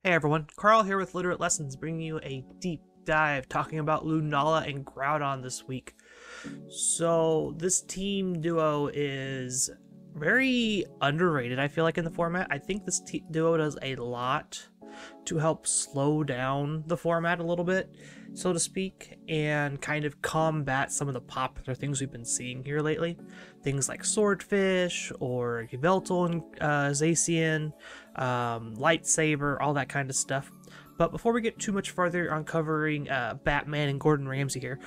Hey everyone, Carl here with Literate Lessons, bringing you a deep dive talking about Lunala and Groudon this week. So this team duo is very underrated, I feel like, in the format. I think this duo does a lot to help slow down the format a little bit, so to speak, and kind of combat some of the popular things we've been seeing here lately. Things like Swordfish or Yveltal and Zacian, Lightsaber, all that kind of stuff. But before we get too much further on covering Batman and Gordon Ramsay here,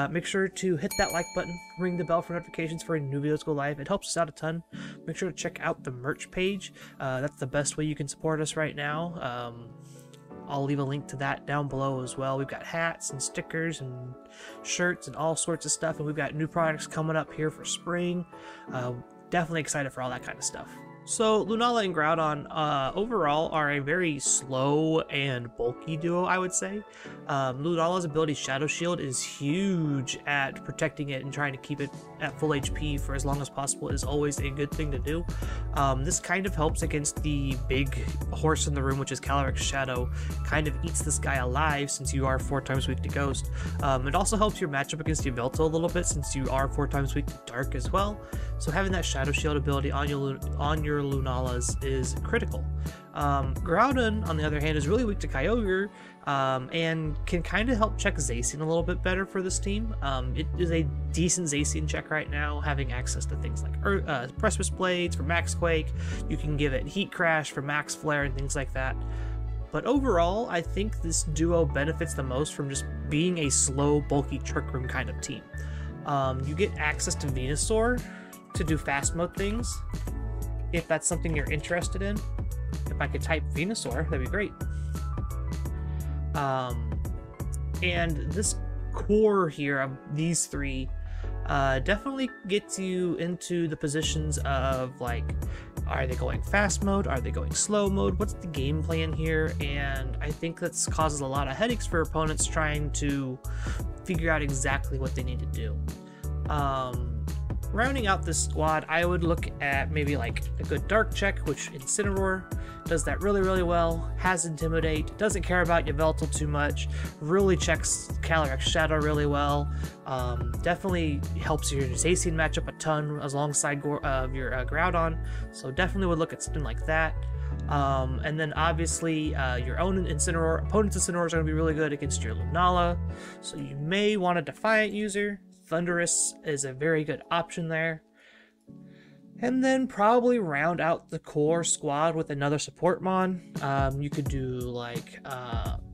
make sure to hit that like button, ring the bell for notifications for any new videos go live. It helps us out a ton. Make sure to check out the merch page. That's the best way you can support us right now. I'll leave a link to that down below as well. We've got hats and stickers and shirts and all sorts of stuff, and we've got new products coming up here for spring. Definitely excited for all that kind of stuff. So Lunala and Groudon overall are a very slow and bulky duo, I would say. Lunala's ability Shadow Shield is huge at protecting it and trying to keep it at full HP for as long as possible is always a good thing to do. This kind of helps against the big horse in the room, which is Calyrex Shadow. Kind of eats this guy alive since you are 4 times weak to Ghost. It also helps your matchup against Yveltal a little bit since you are 4 times weak to Dark as well. So having that Shadow Shield ability on your Lunalas is critical. Groudon, on the other hand, is really weak to Kyogre and can kind of help check Zacian a little bit better for this team. It is a decent Zacian check right now, having access to things like Precipice Blades for Max Quake. You can give it Heat Crash for Max Flare and things like that. But overall, I think this duo benefits the most from just being a slow, bulky Trick Room kind of team. You get access to Venusaur to do fast mode things, if that's something you're interested in. If I could type Venusaur, that'd be great. And this core here of these three definitely gets you into the positions of, like, are they going fast mode? Are they going slow mode? What's the game plan here? And I think that causes a lot of headaches for opponents trying to figure out exactly what they need to do. Rounding out this squad, I would look at maybe like a good Dark check, which Incineroar does that really well, has Intimidate, doesn't care about Yveltal too much, really checks Calyrex Shadow really well, definitely helps your Zacian matchup a ton alongside your Groudon, so definitely would look at something like that. And then obviously your own Incineroar, opponent's Incineroar is going to be really good against your Lunala, so you may want a Defiant user. Thunderous is a very good option there. And then probably round out the core squad with another support mon. You could do like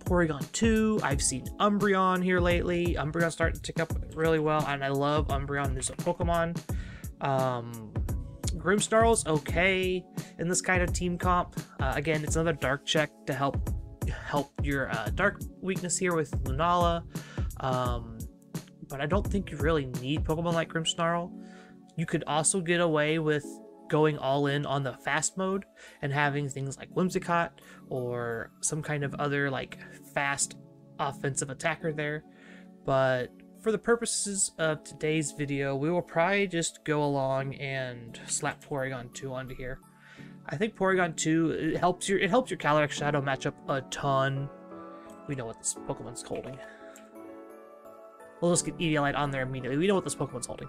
Porygon 2. I've seen Umbreon here lately. Umbreon's starting to tick up really well, and I love Umbreon as a Pokemon. Grimmsnarl's okay in this kind of team comp. Again, it's another Dark check to help your Dark weakness here with Lunala. But I don't think you really need Pokemon like Grimmsnarl. You could also get away with going all in on the fast mode and having things like Whimsicott or some kind of other like fast offensive attacker there. But for the purposes of today's video, we will probably just go along and slap Porygon 2 onto here. I think Porygon 2 it helps your Calyrex Shadow matchup a ton. We know what this Pokemon's holding. We'll just get Eviolite on there immediately. We know what this Pokemon's holding.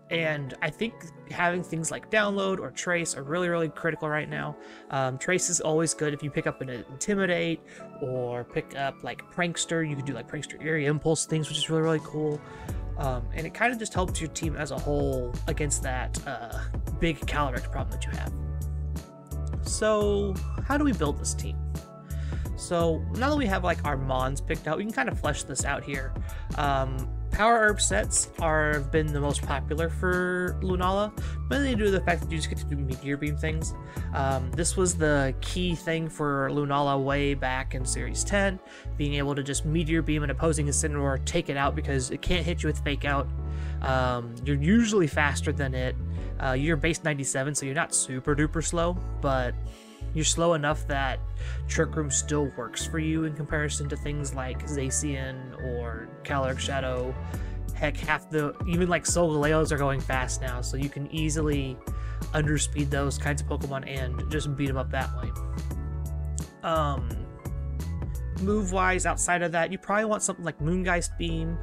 And I think having things like Download or Trace are really critical right now. Trace is always good if you pick up an Intimidate or pick up like Prankster. You can do like Prankster Eerie Impulse things, which is really cool. And it kind of just helps your team as a whole against that big Calyrex problem that you have. So how do we build this team? So now that we have like our Mons picked out, we can kind of flesh this out here. Power Herb sets have been the most popular for Lunala, mainly due to the fact that you just get to do Meteor Beam things. This was the key thing for Lunala way back in Series 10, being able to just Meteor Beam an opposing Incineroar, take it out because it can't hit you with Fake Out. You're usually faster than it. You're base 97, so you're not super duper slow, but you're slow enough that Trick Room still works for you in comparison to things like Zacian or Calyrex Shadow. Heck, even like Solgaleos are going fast now, so you can easily underspeed those kinds of Pokemon and just beat them up that way. Move-wise, outside of that, you probably want something like Moongeist Beam.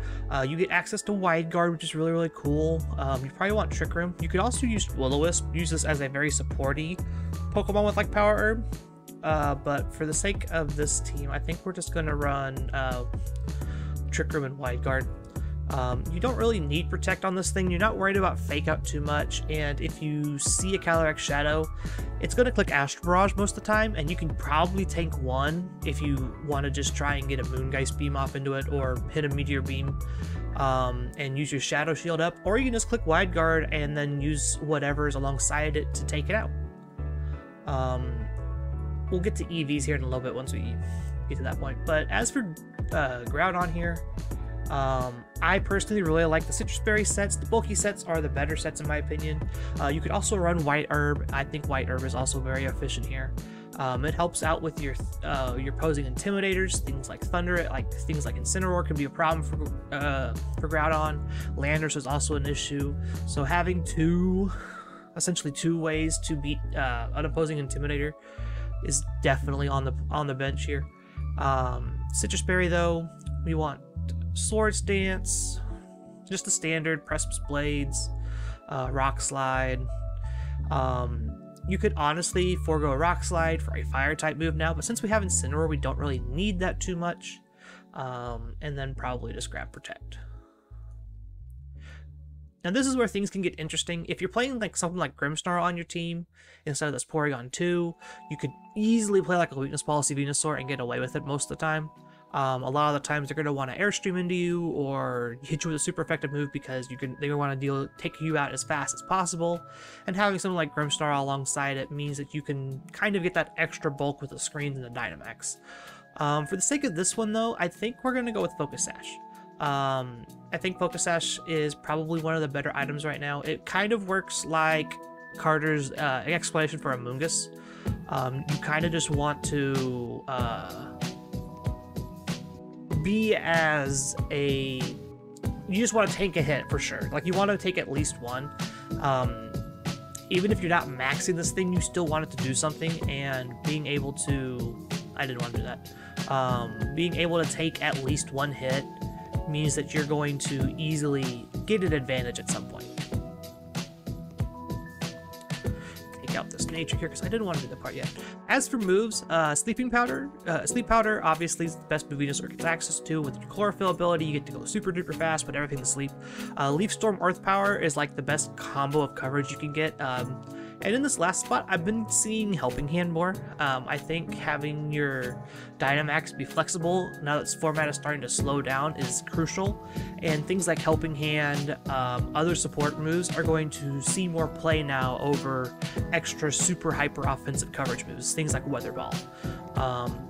You get access to Wide Guard, which is really, really cool. You probably want Trick Room. You could also use Will-O-Wisp, use this as a very supporty Pokemon with like Power Herb. But for the sake of this team, I think we're just going to run Trick Room and Wide Guard. You don't really need Protect on this thing. You're not worried about Fake Out too much, and if you see a Calyrex Shadow, it's going to click Astral Barrage most of the time, and you can probably tank one if you want to just try and get a Moongeist Beam off into it, or hit a Meteor Beam and use your Shadow Shield up, or you can just click Wide Guard and then use whatever's alongside it to take it out. We'll get to EVs here in a little bit once we get to that point, but as for Groudon here, I personally really like the Citrus Berry sets. The bulky sets are the better sets in my opinion. You could also run White Herb. I think White Herb is also very efficient here. It helps out with your posing Intimidators, things like Thunderous, things like Incineroar can be a problem for Groudon. Landorus is also an issue. So having essentially two ways to beat an opposing Intimidator is definitely on the bench here. Citrus Berry though, we want Swords Dance, just the standard Precipice Blades, Rock Slide. You could honestly forego Rock Slide for a Fire type move now, but since we have Incineroar, we don't really need that too much. And then probably just grab Protect. Now this is where things can get interesting. If you're playing like something like Grimmsnarl on your team instead of this Porygon 2, you could easily play like a Weakness Policy Venusaur and get away with it most of the time. A lot of the times they're going to want to Airstream into you or hit you with a super effective move because they want to take you out as fast as possible. And having something like Grimmsnarl alongside it means that you can kind of get that extra bulk with the screens and the Dynamax. For the sake of this one though, I think we're going to go with Focus Sash. I think Focus Sash is probably one of the better items right now. It kind of works like Carter's explanation for Amoonguss. You kind of just want to be as you just want to take a hit for sure. Like you want to take at least one. Even if you're not maxing this thing, you still want it to do something, and being able to, I didn't want to do that. Being able to take at least one hit means that you're going to easily get an advantage at some point. Take out this nature here because I didn't want to do that part yet. As for moves, Sleep Powder obviously is the best move Venusaur gets access to. With your Chlorophyll ability, you get to go super duper fast, put everything to sleep. Leaf Storm Earth Power is like the best combo of coverage you can get. And in this last spot, I've been seeing Helping Hand more. I think having your Dynamax be flexible now that this format is starting to slow down is crucial. And things like Helping Hand, other support moves are going to see more play now over extra super hyper offensive coverage moves. Things like Weather Ball.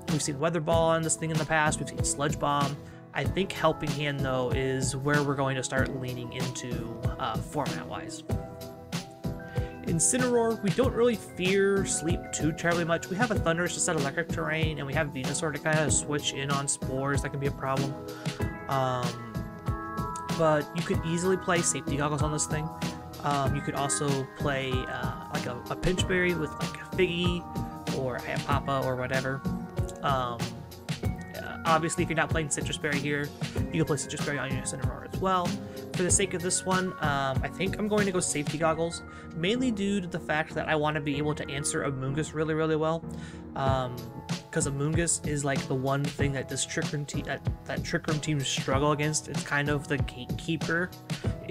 We've seen Weather Ball on this thing in the past. We've seen Sludge Bomb. I think Helping Hand though is where we're going to start leaning into format-wise. Incineroar, we don't really fear Sleep too terribly much. We have a Thunderous to set electric terrain, and we have Venusaur to kind of switch in on Spores. That can be a problem. But you could easily play Safety Goggles on this thing. You could also play like a Pinchberry with like a Figgy or a Papa or whatever. Obviously, if you're not playing Citrus Berry here, you can play Citrus Berry on your Incineroar as well. For the sake of this one, I think I'm going to go Safety Goggles, mainly due to the fact that I want to be able to answer Amoonguss really, really well. Because Amoonguss is like the one thing that this Trick Room teams struggle against. It's kind of the gatekeeper,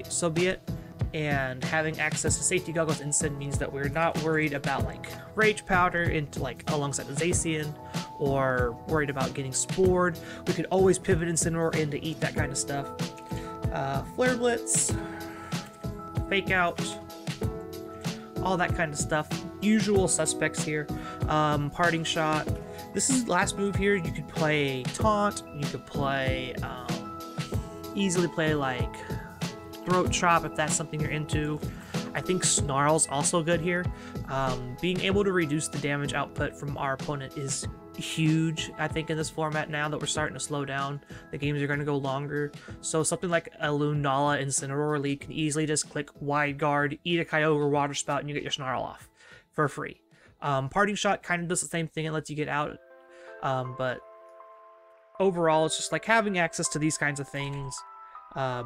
so be it. And having access to Safety Goggles instant means that we're not worried about like Rage Powder into like alongside the Zacian, or worried about getting spored. We could always pivot Incineroar in to eat that kind of stuff. Flare Blitz, Fake Out, all that kind of stuff. Usual suspects here. Parting Shot. This is the last move here. You could play Taunt. You could play easily play like Throat Chop if that's something you're into. I think Snarl's also good here. Being able to reduce the damage output from our opponent is huge, I think, in this format now that we're starting to slow down. The games are going to go longer. So something like a Lunala Incineroar lead can easily just click Wide Guard, eat a Kyogre Water Spout, and you get your Snarl off for free. Parting Shot kind of does the same thing. It lets you get out But overall, it's just like having access to these kinds of things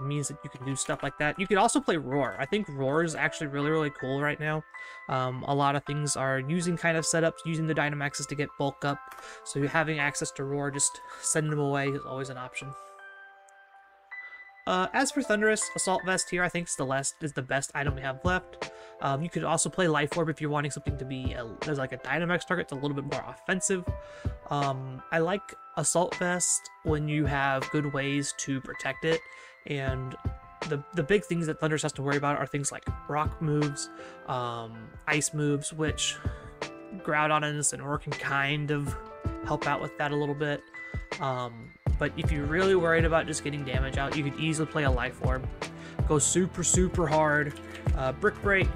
means that you can do stuff like that. You could also play Roar. I think Roar is actually really, really cool right now. A lot of things are using kind of setups, using the Dynamaxes to get bulk up. So having access to Roar, just send them away is always an option. As for Thunderous, Assault Vest here I think is the best item we have left. You could also play Life Orb if you're wanting something to be there's like a Dynamax target. It's a little bit more offensive. I like Assault Vest when you have good ways to protect it, and the big things that Thunderous has to worry about are things like rock moves, ice moves, which Groudon and Incineroar can kind of help out with that a little bit. But if you're really worried about just getting damage out, you could easily play a Life Orb. Go super hard. Brick Break,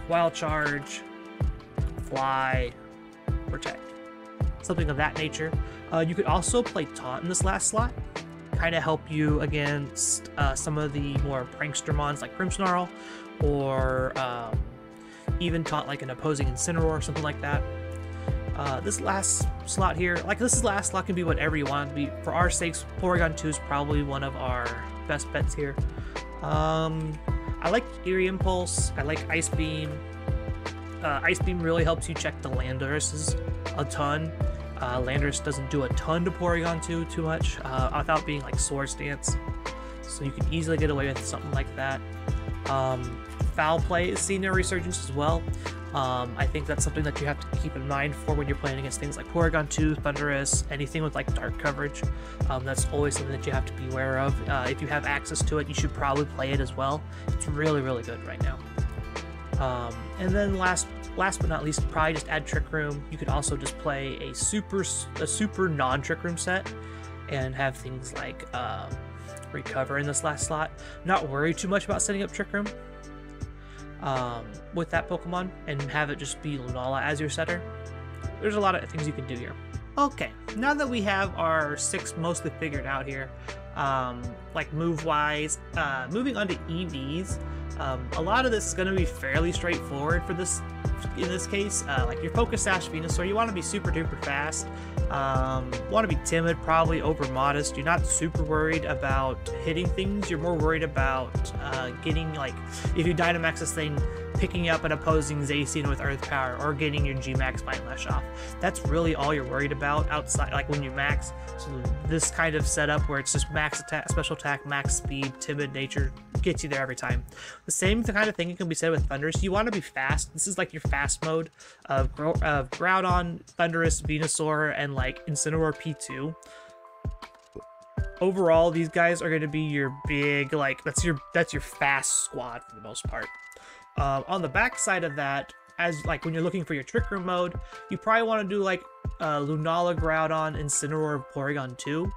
Wild Charge, Fly, Protect. Something of that nature. You could also play Taunt in this last slot. Kind of help you against some of the more prankster mons like Grimmsnarl, or even Taunt like an opposing Incineroar or something like that. This last slot here, this last slot can be whatever you want it to be. For our sakes, Porygon 2 is probably one of our best bets here. I like Eerie Impulse, I like Ice Beam. Ice Beam really helps you check the Landorus a ton. Landorus doesn't do a ton to Porygon 2 too much, without being like Swords Dance. So you can easily get away with something like that. Foul Play is seeing a resurgence as well. I think that's something that you have to keep in mind for when you're playing against things like Porygon 2, Thunderous, anything with like dark coverage. That's always something that you have to be aware of. If you have access to it, you should probably play it as well. It's really good right now. And then last but not least, probably just add Trick Room. You could also just play a super non-Trick Room set and have things like Recover in this last slot. Not worry too much about setting up Trick Room with that Pokemon, and have it just be Lunala as your setter. There's a lot of things you can do here. Okay, now that we have our 6 mostly figured out here, like move-wise, moving on to EVs, a lot of this is going to be fairly straightforward for this. In this case, like your Focus Sash Venusaur, you want to be super duper fast, want to be timid, probably over modest. You're not super worried about hitting things, you're more worried about getting, like, if you Dynamax this thing, picking up an opposing Zacian with Earth Power, or getting your G-Max Mindlash off. That's really all you're worried about outside, like when you max. So this kind of setup where it's just max attack, special attack, max speed, timid nature, gets you there every time. The same kind of thing can be said with Thunderous. You want to be fast. This is like your fast mode of Groudon, Thunderous, Venusaur, and like Incineroar P2. Overall, these guys are going to be your big, like, that's your fast squad for the most part. On the back side of that, as like when you're looking for your Trick Room mode, you probably want to do like Lunala, Groudon, Incineroar, Porygon 2.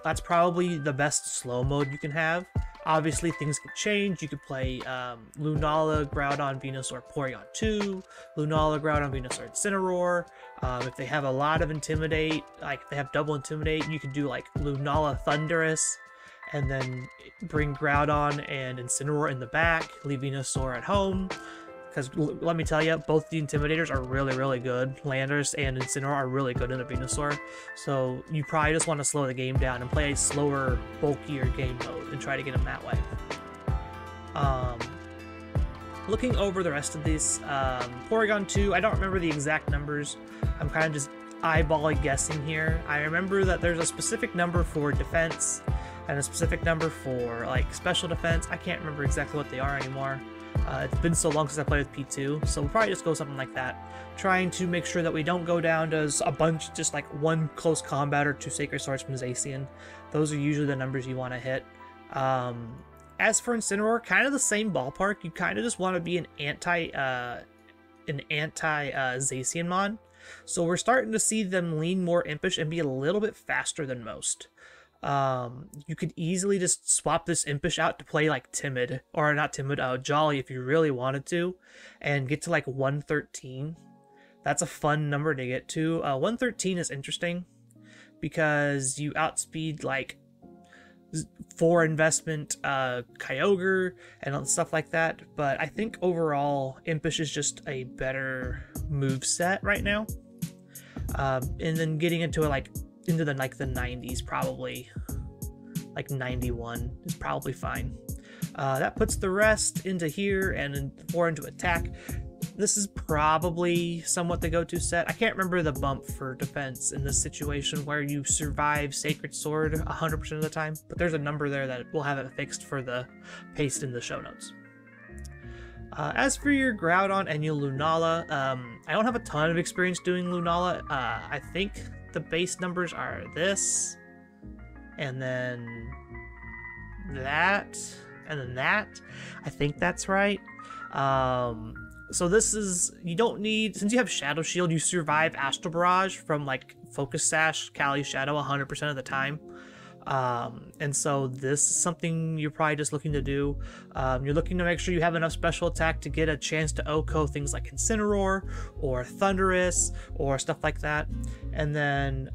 That's probably the best slow mode you can have. Obviously, things can change. You could play Lunala, Groudon, Venusaur, Porygon 2, Lunala, Groudon, Venusaur, Incineroar. If they have a lot of Intimidate, like if they have double Intimidate, you could do like Lunala, Thunderous, and then bring Groudon and Incineroar in the back, leave Venusaur at home. Because let me tell you, both the Intimidators are really good. Landorus and Incineroar are really good in a Venusaur. So you probably just want to slow the game down and play a slower, bulkier game mode and try to get them that way. Looking over the rest of these, Porygon 2, I don't remember the exact numbers. I'm kind of just eyeballing guessing here. I remember that there's a specific number for defense and a specific number for like special defense. I can't remember exactly what they are anymore. It's been so long since I played with P2, so we'll probably just go something like that. Trying to make sure that we don't go down to a bunch, just like 1 close combat or 2 Sacred Swordsman Zacian. Those are usually the numbers you want to hit. As for Incineroar, kind of the same ballpark. You kind of just want to be an anti Zacian mon. So we're starting to see them lean more Impish and be a little bit faster than most. You could easily just swap this Impish out to play like Timid, or not Timid, Jolly if you really wanted to, and get to like 113. That's a fun number to get to. 113 is interesting because you outspeed like 4 investment Kyogre and stuff like that, but I think overall Impish is just a better move set right now. and then getting into the 90s probably, like 91 is probably fine. That puts the rest into here and then 4 into attack. This is probably somewhat the go-to set. I can't remember the bump for defense in this situation where you survive Sacred Sword 100% of the time, but there's a number there that will have it fixed for the paste in the show notes. As for your Groudon and your Lunala, I don't have a ton of experience doing Lunala. I think the base numbers are this, and then that, and then that. I think that's right. So this is, you don't need, since you have Shadow Shield, you survive Astral Barrage from like Focus Sash, Cali Shadow 100% of the time. And so this is something you're probably just looking to do. You're looking to make sure you have enough special attack to get a chance to OHKO things like Incineroar or Thunderous or stuff like that. And then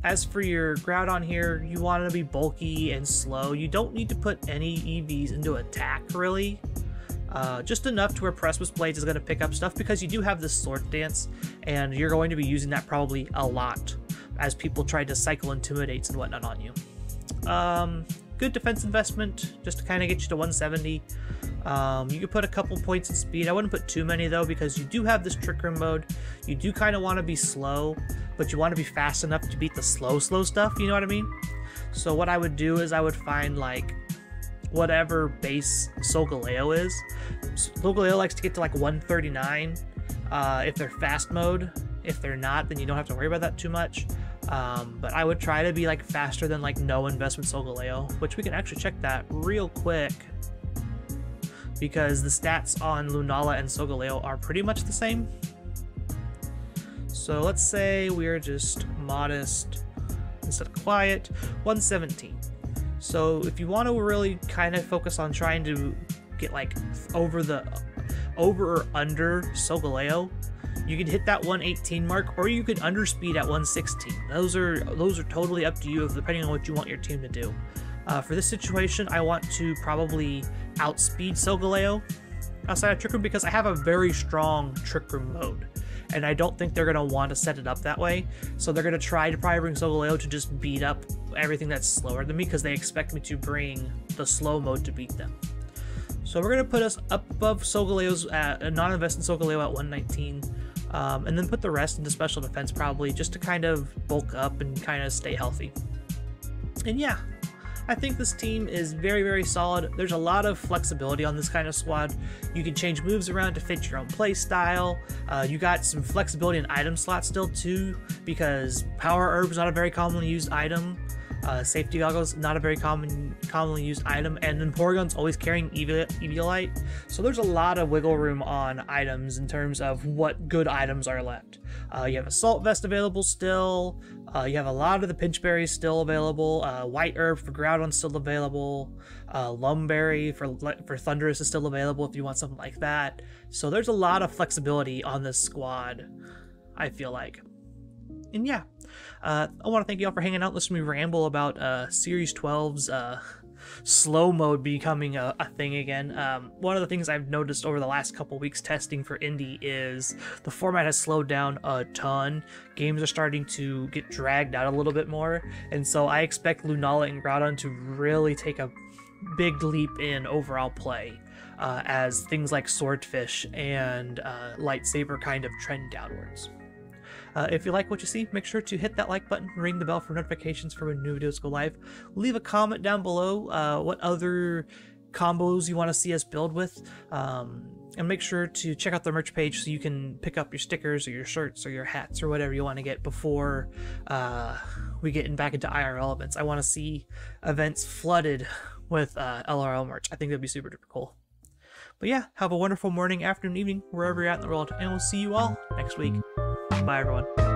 as for your Groudon here, you want to be bulky and slow. You don't need to put any EVs into attack really. Just enough to where Precipice Blades is going to pick up stuff because you do have this Sword Dance and you're going to be using that probably a lot as people try to cycle Intimidates and whatnot on you. Good defense investment just to kind of get you to 170. You could put a couple points in speed. I wouldn't put too many though because you do have this Trick Room mode. You do kind of want to be slow, but you want to be fast enough to beat the slow stuff, you know what I mean? So what I would do is I would find like whatever base Solgaleo is. Solgaleo likes to get to like 139 if they're fast mode. If they're not, then you don't have to worry about that too much. But I would try to be like faster than like no investment Solgaleo, which we can actually check that real quick because the stats on Lunala and Solgaleo are pretty much the same. So let's say we're just modest instead of quiet, 117. So if you want to really kind of focus on trying to get like over or under Solgaleo, you could hit that 118 mark, or you could underspeed at 116. Those are totally up to you, depending on what you want your team to do. For this situation, I want to probably outspeed Solgaleo outside of Trick Room because I have a very strong Trick Room mode, and I don't think they're going to want to set it up that way. So they're going to try to probably bring Solgaleo to just beat up everything that's slower than me because they expect me to bring the slow mode to beat them. So we're going to put us up above Solgaleo's non-invested Solgaleo at 119. And then put the rest into special defense probably just to kind of bulk up and kind of stay healthy. And yeah, I think this team is very, very solid. There's a lot of flexibility on this kind of squad. You can change moves around to fit your own play style. You got some flexibility in item slots still too, because Power Herb is not a very commonly used item. Safety Goggles, not a very commonly used item, and then Porygon's always carrying Eviolite, so there's a lot of wiggle room on items in terms of what good items are left. You have Assault Vest available still, you have a lot of the Pinch Berries still available, White Herb for Groudon still available, Lumberry for Thunderous is still available if you want something like that, so there's a lot of flexibility on this squad, I feel like. And yeah, I want to thank you all for hanging out, listening to me ramble about Series 12's slow mode becoming a thing again. One of the things I've noticed over the last couple weeks testing for Indie is the format has slowed down a ton. Games are starting to get dragged out a little bit more, and so I expect Lunala and Groudon to really take a big leap in overall play as things like Swordfish and Lightsaber kind of trend downwards. If you like what you see, make sure to hit that like button, ring the bell for notifications for when new videos go live. Leave a comment down below what other combos you want to see us build with. And make sure to check out the merch page so you can pick up your stickers or your shirts or your hats or whatever you want to get before we get back into IRL events. I want to see events flooded with LRL merch. I think that'd be super duper cool. But yeah, have a wonderful morning, afternoon, evening, wherever you're at in the world, and we'll see you all next week. Bye, everyone.